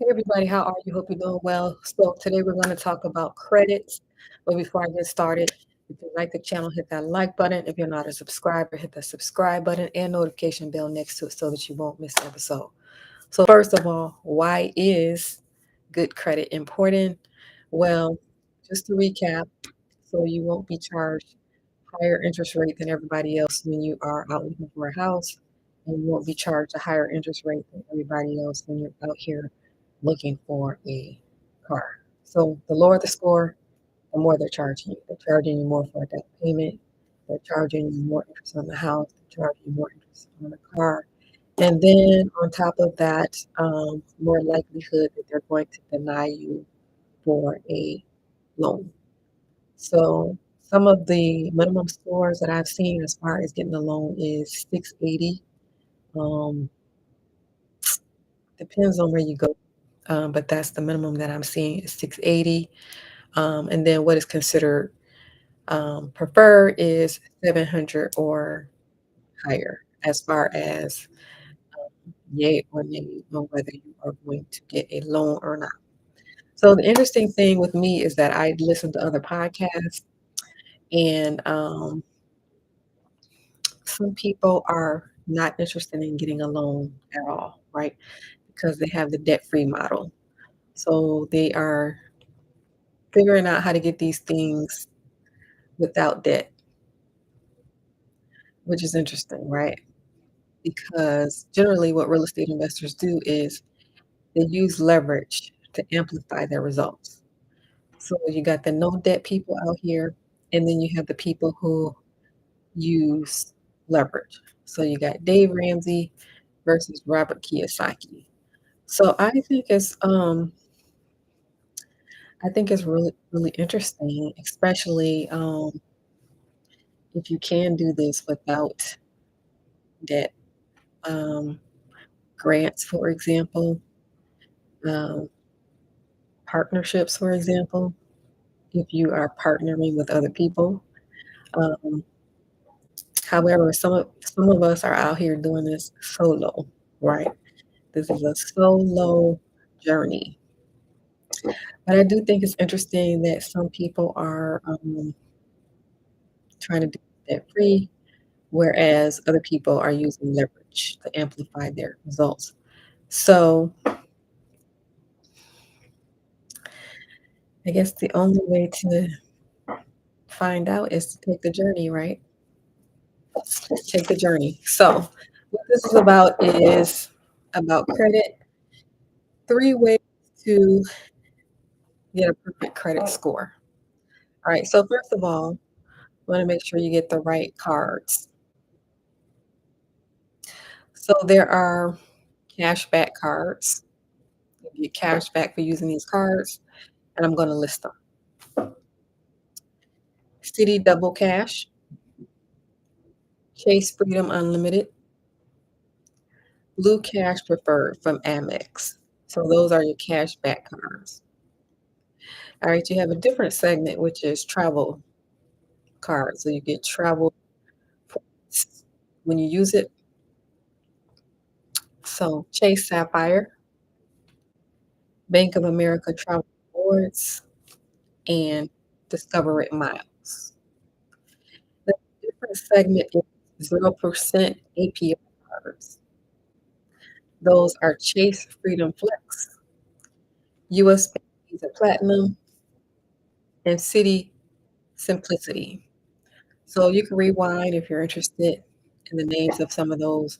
Hey everybody, how are you? Hope you're doing well. So today we're going to talk about credits. But before I get started, if you like the channel, hit that like button. If you're not a subscriber, hit the subscribe button and notification bell next to it so that you won't miss an episode. So first of all, why is good credit important? Well, just to recap, so you won't be charged higher interest rate than everybody else when you are out looking for a house, and you won't be charged a higher interest rate than everybody else when you're out here looking for a car. So the lower the score, the more they're charging you. They're charging you more for a down payment. They're charging you more interest on the house. They're charging you more interest on the car. And then on top of that, more likelihood that they're going to deny you for a loan. So some of the minimum scores that I've seen as far as getting a loan is 680. Um, Depends on where you go, but that's the minimum that I'm seeing is 680. And then what is considered preferred is 700 or higher as far as yay or nay on whether you are going to get a loan or not. So the interesting thing with me is that I listen to other podcasts, and some people are not interested in getting a loan at all, right? Because they have the debt-free model. So they are figuring out how to get these things without debt, which is interesting, right? Because generally what real estate investors do is they use leverage to amplify their results. So you got the no debt people out here, and then you have the people who use leverage. So you got Dave Ramsey versus Robert Kiyosaki. So I think it's really interesting, especially if you can do this without debt. Um, Grants, for example, um, partnerships, for example, if you are partnering with other people. Um, However, some of us are out here doing this solo, right? This is a solo journey. But I do think it's interesting that some people are trying to do debt free, whereas other people are using leverage to amplify their results. So I guess the only way to find out is to take the journey, right? Take the journey. So what this is about credit, three ways to get a perfect credit score. All right. So first of all, you want to make sure you get the right cards. So there are cashback cards. You get cash back for using these cards, and I'm going to list them. City Double Cash, Chase Freedom Unlimited, Blue Cash Preferred from Amex. So those are your cashback cards. All right, you have a different segment, which is travel cards. So you get travel points when you use it. So Chase Sapphire, Bank of America Travel Rewards, and Discover It Miles. The different segment is 0% APR cards. Those are Chase Freedom Flex, US Bank Visa Platinum, and City Simplicity. So you can rewind if you're interested in the names of some of those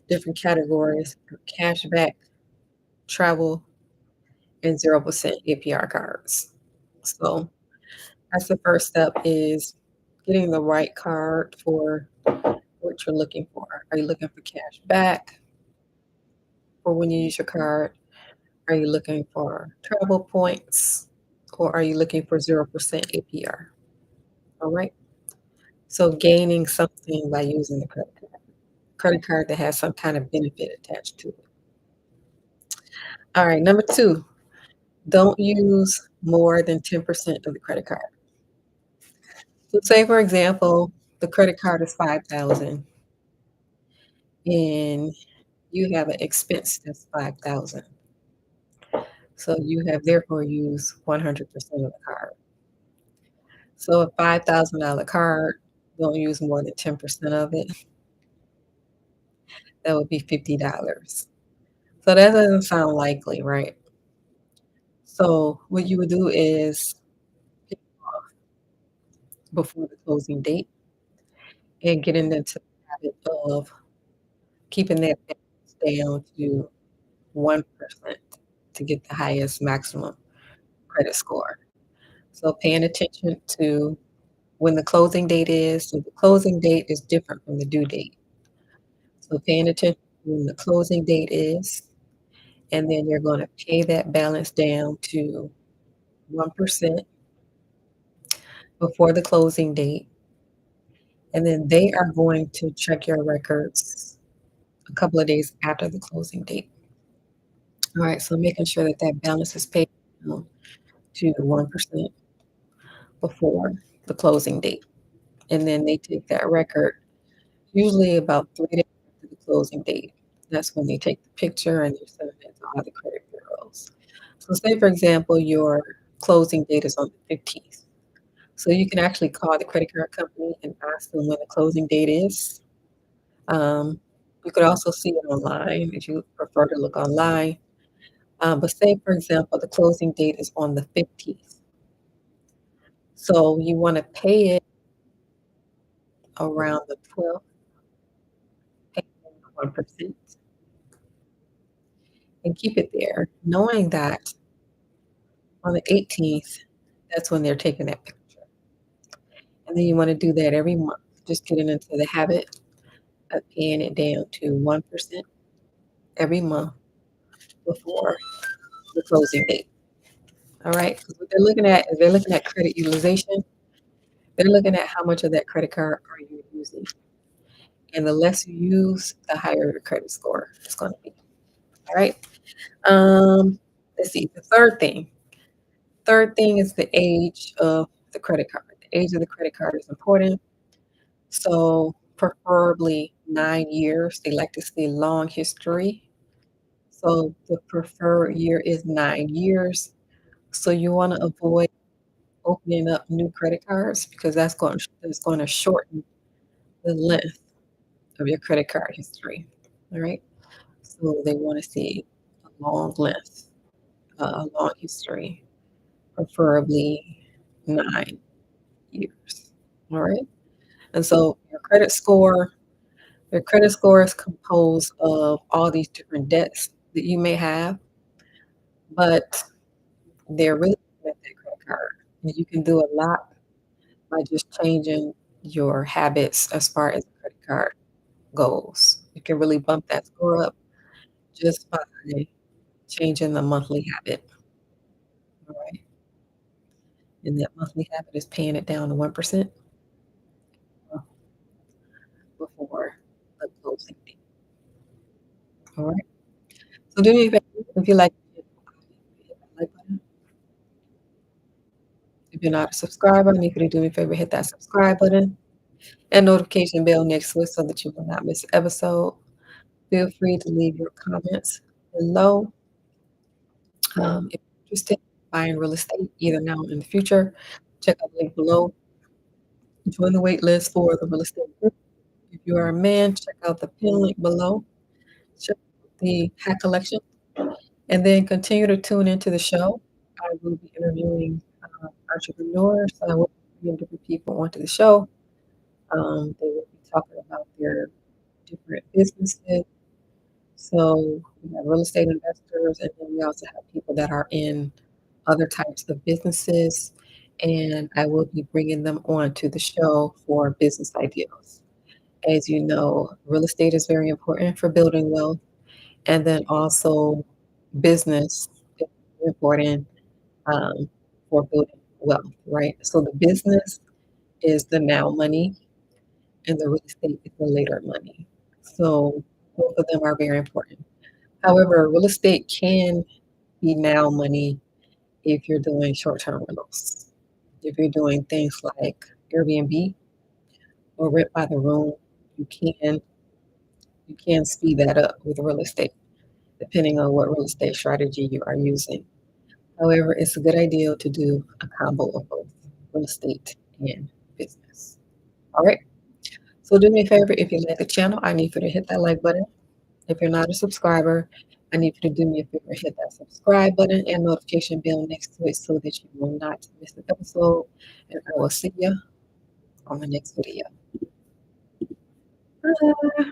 different categories: cashback, travel, and 0% APR cards. So that's the first step is getting the right card for what you're looking for. Are you looking for cash back for when you use your card? Are you looking for travel points? Or are you looking for 0% APR? All right. So gaining something by using the credit card that has some kind of benefit attached to it. All right. Number two, don't use more than 10% of the credit card. So say, for example, the credit card is 5,000 and you have an expense that's 5,000. So you have therefore used 100% of the card. So a $5,000 card, don't use more than 10% of it, that would be $50. So that doesn't sound likely, right? So what you would do is pay off before the closing date and get into the habit of keeping that balance down to 1% to get the highest maximum credit score. So paying attention to when the closing date is. So the closing date is different from the due date. So paying attention to when the closing date is, and then you're going to pay that balance down to 1% before the closing date. And then they are going to check your records a couple of days after the closing date. All right, so making sure that that balance is paid down to 1% before the closing date. And then they take that record usually about 3 days after the closing date. That's when they take the picture and they're sending it to all the credit bureaus. So say, for example, your closing date is on the 15th. So you can actually call the credit card company and ask them when the closing date is. Um, you could also see it online if you prefer to look online. But say, for example, the closing date is on the 15th. So you want to pay it around the 12th, pay 1%, and keep it there, knowing that on the 18th, that's when they're taking that picture. And then you want to do that every month, just getting into the habit of paying it down to 1% every month before the closing date. All right. Because what they're looking at is they're looking at credit utilization. They're looking at how much of that credit card are you using. And the less you use, the higher the credit score is going to be. All right. Let's see. The third thing. Third thing is the age of the credit card. The age of the credit card is important. So preferably 9 years. They like to see long history. So the preferred year is 9 years. So you want to avoid opening up new credit cards because that's going to shorten the length of your credit card history. All right. So they want to see a long length, a long history, preferably 9 years. All right. And so your credit score is composed of all these different debts that you may have, but they're really good at that credit card. And you can do a lot by just changing your habits as far as the credit card goes. You can really bump that score up just by changing the monthly habit. All right. And that monthly habit is paying it down to 1% before the closing date. All right. So do me a favor if you like, hit that like button. If you're not a subscriber, I need you to do me a favor, hit that subscribe button and notification bell next to it so that you will not miss an episode. Feel free to leave your comments below. If you're interested in buying real estate, either now or in the future, check out the link below. Join the wait list for the real estate group. If you are a man, check out the pin link below. Check out the hack collection, and then continue to tune into the show. I will be interviewing entrepreneurs. I will be bringing different people onto the show. They will be talking about their different businesses. So we have real estate investors, and then we also have people that are in other types of businesses. And I will be bringing them on to the show for business ideas. As you know, real estate is very important for building wealth, and then also business is important um, for building wealth, right? So the business is the now money, and the real estate is the later money. So both of them are very important. However, real estate can be now money if you're doing short-term rentals. If you're doing things like Airbnb or rent by the room, you can you can speed that up with real estate, depending on what real estate strategy you are using. However, it's a good idea to do a combo of both real estate and business. All right. So do me a favor, if you like the channel, I need for you to hit that like button. If you're not a subscriber, I need you to do me a favor, hit that subscribe button and notification bell next to it so that you will not miss an episode. And I will see you on the next video. Bye.